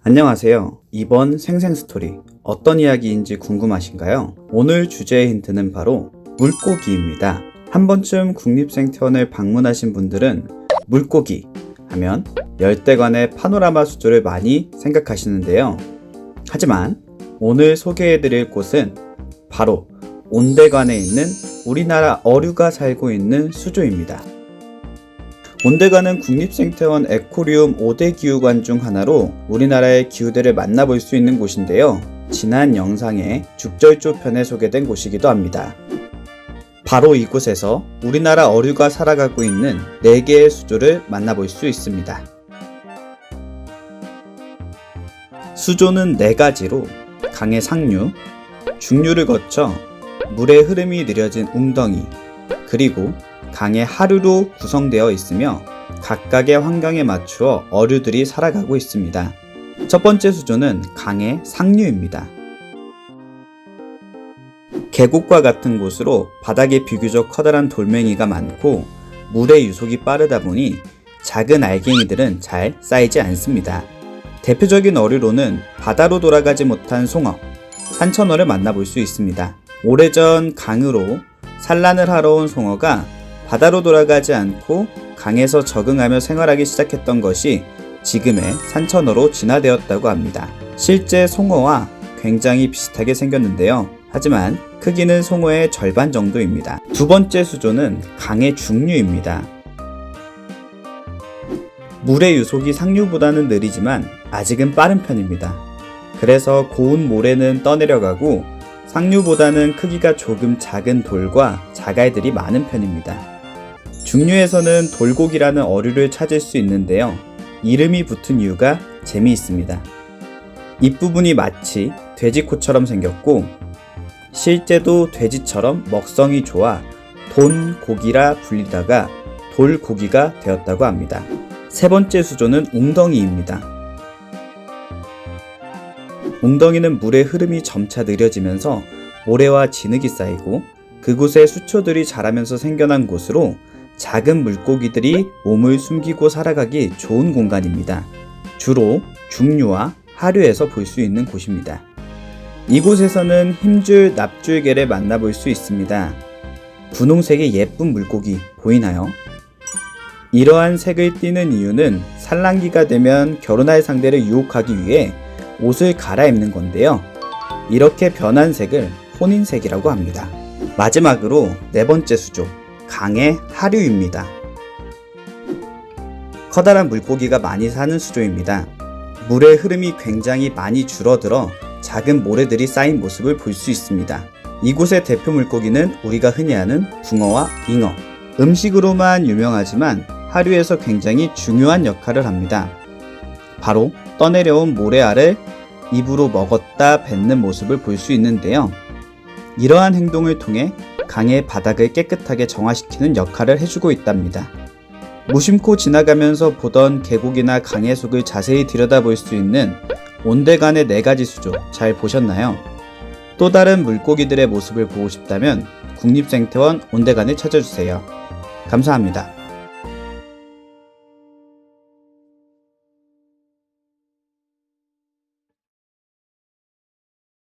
안녕하세요. 이번 생생스토리 어떤 이야기인지 궁금하신가요? 오늘 주제의 힌트는 바로 물고기입니다. 한 번쯤 국립생태원을 방문하신 분들은 물고기 하면 열대관의 파노라마 수조를 많이 생각하시는데요. 하지만 오늘 소개해드릴 곳은 바로 온대관에 있는 우리나라 어류가 살고 있는 수조입니다. 온대관은 국립생태원 에코리움 5대 기후관 중 하나로 우리나라의 기후대를 만나볼 수 있는 곳인데요. 지난 영상에 죽절조 편에 소개된 곳이기도 합니다. 바로 이곳에서 우리나라 어류가 살아가고 있는 4개의 수조를 만나볼 수 있습니다. 수조는 4가지로 강의 상류, 중류를 거쳐 물의 흐름이 느려진 웅덩이, 그리고 강의 하류로 구성되어 있으며 각각의 환경에 맞추어 어류들이 살아가고 있습니다. 첫 번째 수조는 강의 상류입니다. 계곡과 같은 곳으로 바닥에 비교적 커다란 돌멩이가 많고 물의 유속이 빠르다 보니 작은 알갱이들은 잘 쌓이지 않습니다. 대표적인 어류로는 바다로 돌아가지 못한 송어, 산천어를 만나볼 수 있습니다. 오래전 강으로 산란을 하러 온 송어가 바다로 돌아가지 않고 강에서 적응하며 생활하기 시작했던 것이 지금의 산천어로 진화되었다고 합니다. 실제 송어와 굉장히 비슷하게 생겼는데요. 하지만 크기는 송어의 절반 정도입니다. 두 번째 수조는 강의 중류입니다. 물의 유속이 상류보다는 느리지만 아직은 빠른 편입니다. 그래서 고운 모래는 떠내려가고 상류보다는 크기가 조금 작은 돌과 자갈들이 많은 편입니다. 중류에서는 돌고기라는 어류를 찾을 수 있는데요. 이름이 붙은 이유가 재미있습니다. 잎부분이 마치 돼지코처럼 생겼고 실제도 돼지처럼 먹성이 좋아 돈고기라 불리다가 돌고기가 되었다고 합니다. 세 번째 수조는 웅덩이입니다. 웅덩이는 물의 흐름이 점차 느려지면서 모래와 진흙이 쌓이고 그곳에 수초들이 자라면서 생겨난 곳으로 작은 물고기들이 몸을 숨기고 살아가기 좋은 공간입니다. 주로 중류와 하류에서 볼 수 있는 곳입니다. 이곳에서는 힘줄 납줄개를 만나볼 수 있습니다. 분홍색의 예쁜 물고기 보이나요? 이러한 색을 띠는 이유는 산란기가 되면 결혼할 상대를 유혹하기 위해 옷을 갈아입는 건데요. 이렇게 변한 색을 혼인색이라고 합니다. 마지막으로 4번째 수조, 강의 하류입니다. 커다란 물고기가 많이 사는 수조입니다. 물의 흐름이 굉장히 많이 줄어들어 작은 모래들이 쌓인 모습을 볼 수 있습니다. 이곳의 대표 물고기는 우리가 흔히 아는 붕어와 잉어. 음식으로만 유명하지만 하류에서 굉장히 중요한 역할을 합니다. 바로 떠내려온 모래알을 입으로 먹었다 뱉는 모습을 볼 수 있는데요. 이러한 행동을 통해 강의 바닥을 깨끗하게 정화시키는 역할을 해주고 있답니다. 무심코 지나가면서 보던 계곡이나 강의 속을 자세히 들여다볼 수 있는 온대관의 4가지 수조 잘 보셨나요? 또 다른 물고기들의 모습을 보고 싶다면 국립생태원 온대관을 찾아주세요. 감사합니다.